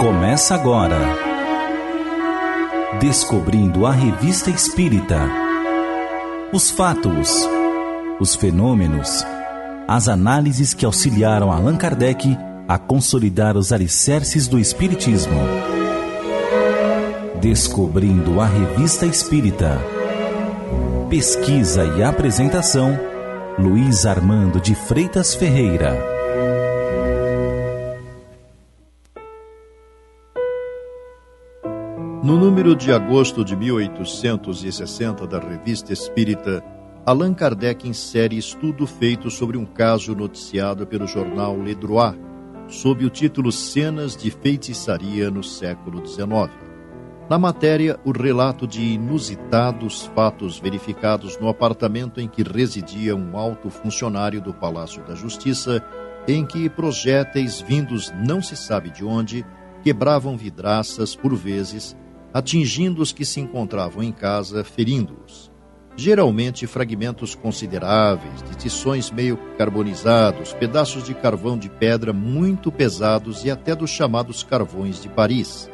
Começa agora Descobrindo a Revista Espírita. Os fatos, os fenômenos, as análises que auxiliaram Allan Kardec a consolidar os alicerces do Espiritismo. Descobrindo a Revista Espírita. Pesquisa e apresentação, Luiz Armando de Freitas Ferreira. No número de agosto de 1860 da Revista Espírita, Allan Kardec insere estudo feito sobre um caso noticiado pelo jornal Le Droit, sob o título Cenas de Feitiçaria no século XIX. Na matéria, o relato de inusitados fatos verificados no apartamento em que residia um alto funcionário do Palácio da Justiça, em que projéteis vindos não se sabe de onde quebravam vidraças por vezes, atingindo os que se encontravam em casa, ferindo-os. Geralmente fragmentos consideráveis de tições meio carbonizados, pedaços de carvão de pedra muito pesados e até dos chamados carvões de Paris.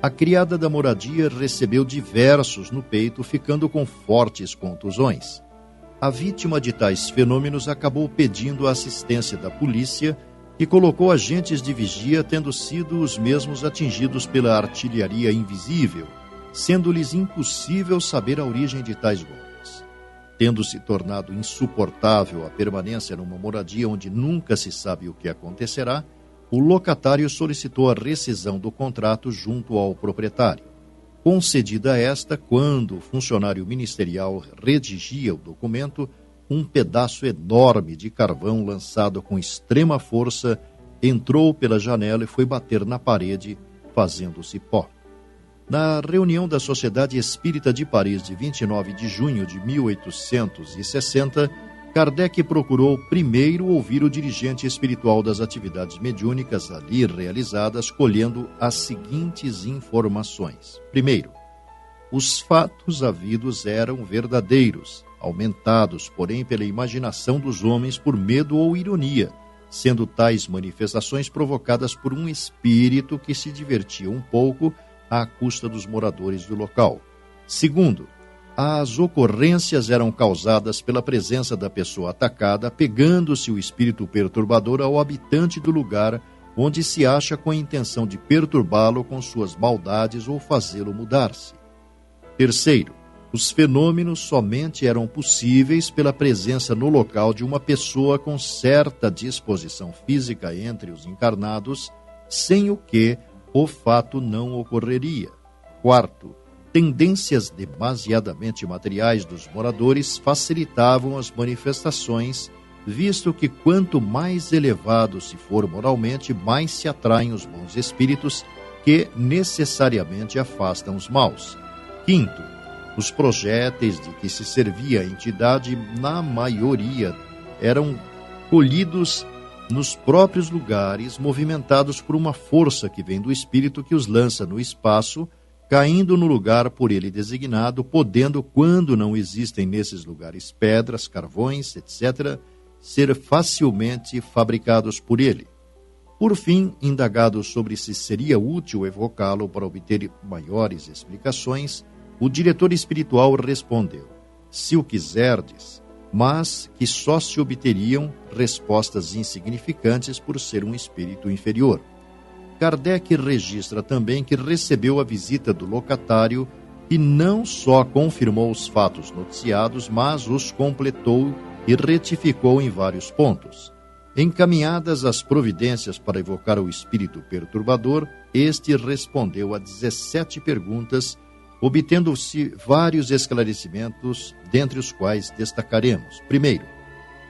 A criada da moradia recebeu diversos no peito, ficando com fortes contusões. A vítima de tais fenômenos acabou pedindo a assistência da polícia, que colocou agentes de vigia, tendo sido os mesmos atingidos pela artilharia invisível, sendo-lhes impossível saber a origem de tais golpes. Tendo se tornado insuportável a permanência numa moradia onde nunca se sabe o que acontecerá, o locatário solicitou a rescisão do contrato junto ao proprietário. Concedida esta, quando o funcionário ministerial redigia o documento, um pedaço enorme de carvão lançado com extrema força entrou pela janela e foi bater na parede, fazendo-se pó. Na reunião da Sociedade Espírita de Paris de 29 de junho de 1860, Kardec procurou primeiro ouvir o dirigente espiritual das atividades mediúnicas ali realizadas, colhendo as seguintes informações. Primeiro, os fatos havidos eram verdadeiros, aumentados, porém, pela imaginação dos homens por medo ou ironia, sendo tais manifestações provocadas por um espírito que se divertia um pouco à custa dos moradores do local. Segundo, as ocorrências eram causadas pela presença da pessoa atacada, pegando-se o espírito perturbador ao habitante do lugar onde se acha com a intenção de perturbá-lo com suas maldades ou fazê-lo mudar-se. Terceiro, os fenômenos somente eram possíveis pela presença no local de uma pessoa com certa disposição física entre os encarnados, sem o que o fato não ocorreria. Quarto, tendências demasiadamente materiais dos moradores facilitavam as manifestações, visto que quanto mais elevado se for moralmente, mais se atraem os bons espíritos, que necessariamente afastam os maus. Quinto, os projéteis de que se servia a entidade, na maioria, eram colhidos nos próprios lugares, movimentados por uma força que vem do espírito que os lança no espaço, caindo no lugar por ele designado, podendo, quando não existem nesses lugares pedras, carvões, etc., ser facilmente fabricados por ele. Por fim, indagado sobre se seria útil evocá-lo para obter maiores explicações, o diretor espiritual respondeu: se o quiserdes, mas que só se obteriam respostas insignificantes por ser um espírito inferior. Kardec registra também que recebeu a visita do locatário, que não só confirmou os fatos noticiados, mas os completou e retificou em vários pontos. Encaminhadas as providências para evocar o espírito perturbador, este respondeu a 17 perguntas, obtendo-se vários esclarecimentos, dentre os quais destacaremos. Primeiro,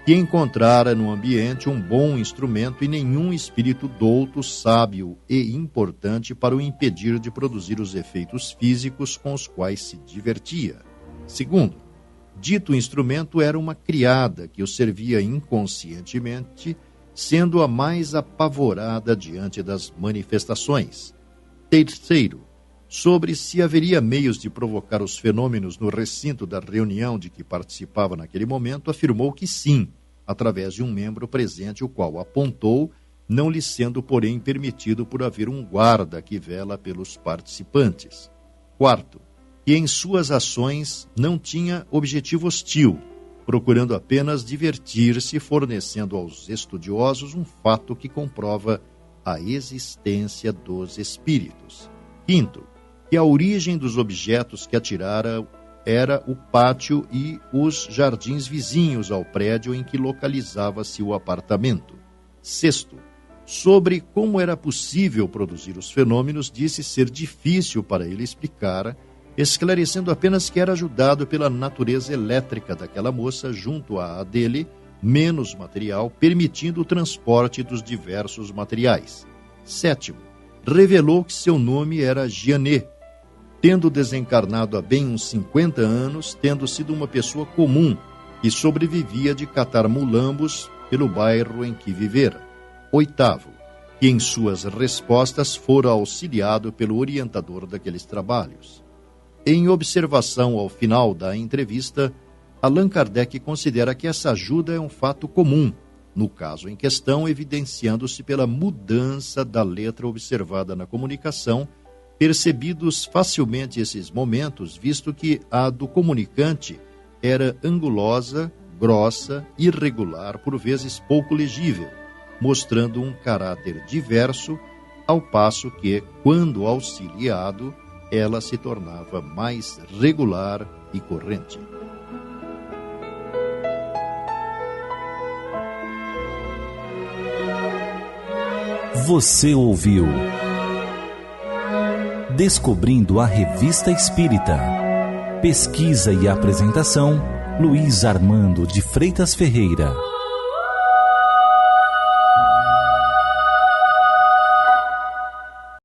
que encontrara no ambiente um bom instrumento e nenhum espírito douto, sábio e importante para o impedir de produzir os efeitos físicos com os quais se divertia. Segundo, dito instrumento era uma criada que o servia inconscientemente, sendo a mais apavorada diante das manifestações. Terceiro, sobre se haveria meios de provocar os fenômenos no recinto da reunião de que participava naquele momento, afirmou que sim, através de um membro presente, o qual apontou não lhe sendo, porém, permitido por haver um guarda que vela pelos participantes. Quarto, que em suas ações não tinha objetivo hostil, procurando apenas divertir-se, fornecendo aos estudiosos um fato que comprova a existência dos espíritos. Quinto, que a origem dos objetos que atirara era o pátio e os jardins vizinhos ao prédio em que localizava-se o apartamento. Sexto, sobre como era possível produzir os fenômenos, disse ser difícil para ele explicar, esclarecendo apenas que era ajudado pela natureza elétrica daquela moça junto à dele, menos material, permitindo o transporte dos diversos materiais. Sétimo, revelou que seu nome era Gianet, tendo desencarnado há bem uns 50 anos, tendo sido uma pessoa comum que sobrevivia de catar mulambos pelo bairro em que vivera. Oitavo, que em suas respostas fora auxiliado pelo orientador daqueles trabalhos. Em observação ao final da entrevista, Allan Kardec considera que essa ajuda é um fato comum, no caso em questão, evidenciando-se pela mudança da letra observada na comunicação, percebidos facilmente esses momentos, visto que a do comunicante era angulosa, grossa, irregular, por vezes pouco legível, mostrando um caráter diverso, ao passo que, quando auxiliado, ela se tornava mais regular e corrente. Você ouviu Descobrindo a Revista Espírita. Pesquisa e apresentação, Luiz Armando de Freitas Ferreira.